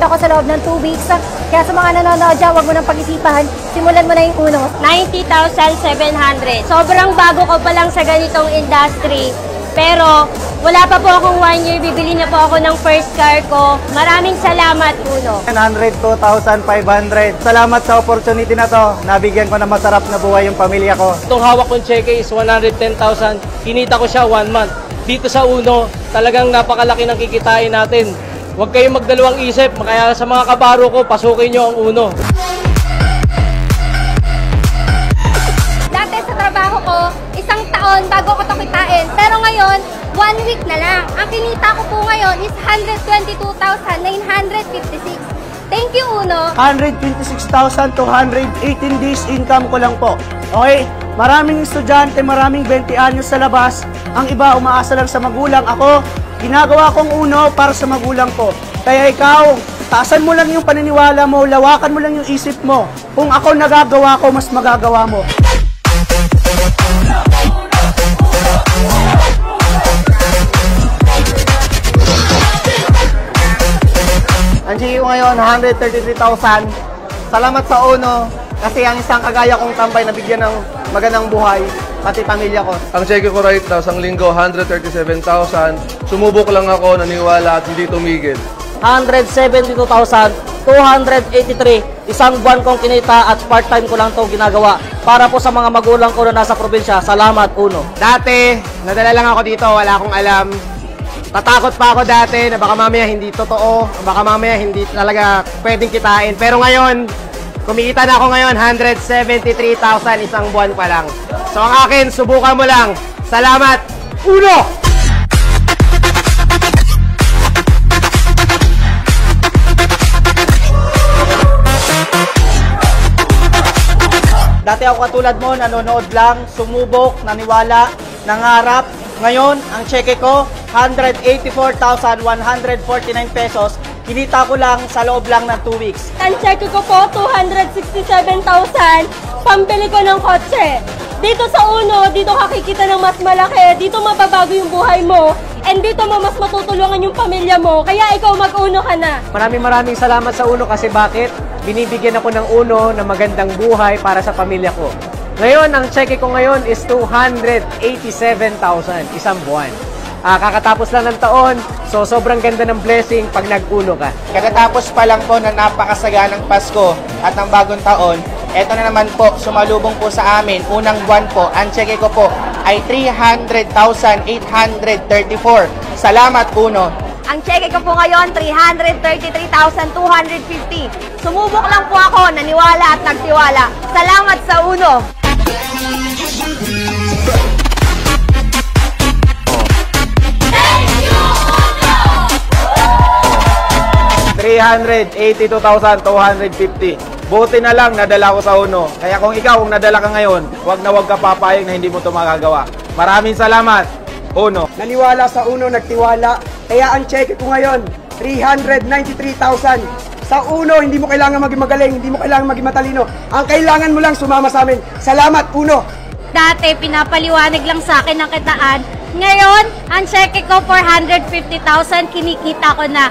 kumita ko sa loob ng 2 weeks. Kaya sa mga nanonood dyan, huwag mo nang pag-isipan. Simulan mo na yung uno. 90,700. Sobrang bago ko pa lang sa ganitong industry. Pero wala pa po akong 1 year, bibili na po ako ng first car ko. Maraming salamat, Uno. 102,500. Salamat sa opportunity na to. Nabigyan ko na masarap na buhay yung pamilya ko. Itong hawak kong cheque is 110,000. Kinita ko siya 1 month. Dito sa Uno, talagang napakalaki ng kikitain natin. Huwag kayong magdalawang isip. Kaya sa mga kabaro ko, pasukin nyo ang Uno. Dati sa trabaho ko, 1 taon bago ko ito kitain. Pero ngayon, 1 week na lang. Ang kinita ko po ngayon is 122,956. Thank you, Uno. 126,218 days income ko lang po. Okay? Maraming estudyante, maraming 20 anyos sa labas. Ang iba umaasa lang sa magulang. Ako, ginagawa kong Uno para sa magulang ko. Kaya ikaw, taasan mo lang yung paniniwala mo, lawakan mo lang yung isip mo. Kung ako nagagawa ko, mas magagawa mo. Ang GE ko ngayon, 133,000. Salamat sa Uno kasi ang isang kagaya kong tambay na bigyan ng magandang buhay, pati pamilya ko. Ang cheque ko right now, isang linggo, 137,000. Sumubok lang ako, naniwala at hindi tumigil. 172,283. Isang buwan kong kinita at part-time ko lang ito ginagawa. Para po sa mga magulang ko na nasa probinsya, salamat, Uno. Dati, nadala lang ako dito, wala akong alam. Tatakot pa ako dati na baka mamaya hindi totoo, baka mamaya hindi talaga pwedeng kitain. Pero ngayon, kumikita na ako ngayon, 173,000 isang buwan pa lang. So ang akin, subukan mo lang. Salamat, Uno! Dati ako katulad mo, nanonood lang, sumubok, naniwala, nangarap. Ngayon, ang cheque ko, 184,149 pesos. Kinita ko lang sa loob lang ng 2 weeks. Ang cheque ko po, 267,000. Pambili ko ng kotse. Dito sa Uno, dito kakikita ng mas malaki. Dito mababago yung buhay mo. And dito mo mas matutulungan yung pamilya mo. Kaya ikaw mag-Uno ka na. Maraming salamat sa Uno kasi bakit? Binibigyan ako ng Uno na magandang buhay para sa pamilya ko. Ngayon, ang cheque ko ngayon is 287,000 isang buwan. Kakatapos lang ng taon, so sobrang ganda ng blessing pag nag-Uno ka. Katatapos pa lang po ng napakasaganang Pasko at ng bagong taon, eto na naman po, sumalubong po sa amin, unang buwan po, ang cheque ko po ay 300,834. Salamat, Uno. Ang cheque ko po ngayon, 333,250. Sumubok lang po ako, naniwala at nagtiwala. Salamat sa Uno! 382,250. Buti na lang nadala ko sa Uno. Kaya kung ikaw, kung nadala ka ngayon, wag ka papayag na hindi mo ito magagawa. Maraming salamat, Uno. Naniwala sa Uno, nagtiwala. Kaya ang cheque ko ngayon, 393,000. Sa Uno, hindi mo kailangan maging magaling, hindi mo kailangan maging matalino. Ang kailangan mo lang sumama sa amin. Salamat, Uno! Dati, pinapaliwanag lang sa akin ang kitaan. Ngayon, ang cheque ko, 450,000. Kinikita ko na.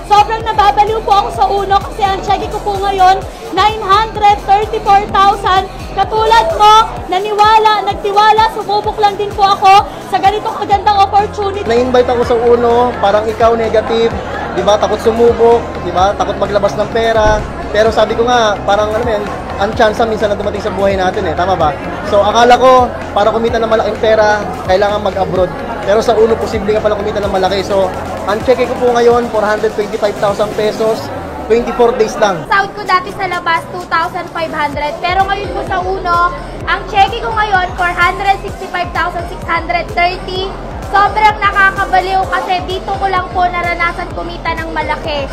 Sobrang nababaliw po ako sa Uno kasi ang cheque ko po ngayon, 934,000. Katulad mo, naniwala, nagtiwala, sumubok lang din po ako sa ganitong kagandang opportunity. Na-invite ako sa Uno, parang ikaw negative, di ba? Takot sumubok, di ba? Takot maglabas ng pera. Pero sabi ko nga, parang ano yan, ang chance minsan na dumating sa buhay natin tama ba? So akala ko, para kumita ng malaking pera, kailangan mag-abroad. Pero sa Uno, posible ka pala kumita ng malaki. So, ang cheque ko po ngayon, 425,000 pesos, 24 days lang. Sahod ko dati sa labas, 2,500. Pero ngayon po sa Uno, ang cheque ko ngayon, 465,630. Sobrang nakakabaliw kasi dito ko lang po naranasan kumita ng malaki.